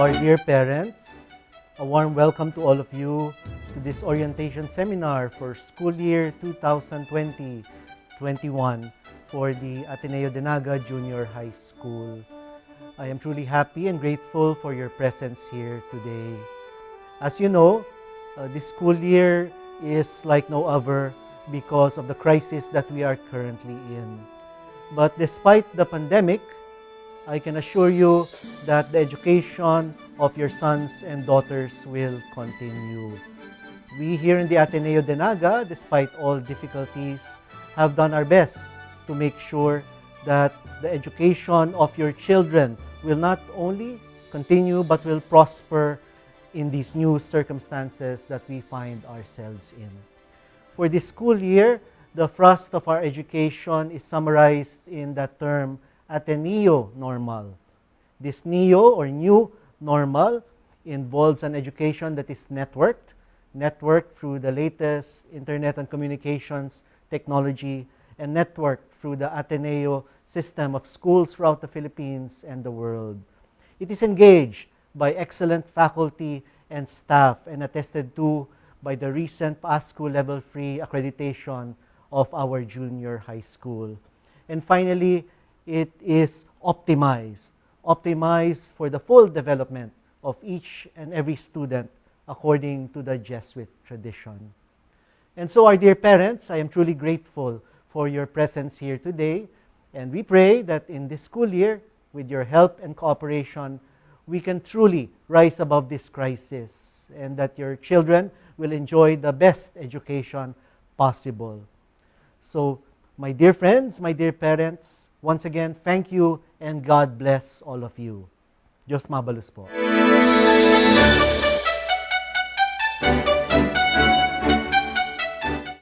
our dear parents, a warm welcome to all of you to this orientation seminar for school year 2020-21 for the AteNEO Denaga Junior High School. I am truly happy and grateful for your presence here today. As you know, this school year is like no other because of the crisis that we are currently in. But despite the pandemic, I can assure you that the education of your sons and daughters will continue. We here in the AteNEO Denaga, despite all difficulties, have done our best to make sure that the education of your children will not only continue but will prosper in these new circumstances that we find ourselves in. For this school year, the thrust of our education is summarized in that term, AteNEO normal. This neo or new normal involves an education that is networked through the latest internet and communications technology, and networked through the AteNEO system of schools throughout the Philippines and the world. It is engaged by excellent faculty and staff and attested to by the recent PASCO Level 3 accreditation of our junior high school. And finally, it is optimized for the full development of each and every student according to the Jesuit tradition. And so, our dear parents, I am truly grateful for your presence here today, and we pray that in this school year, with your help and cooperation, we can truly rise above this crisis and that your children will enjoy the best education possible. So, my dear friends, my dear parents, once again, thank you and God bless all of you. Diyos mabalus po.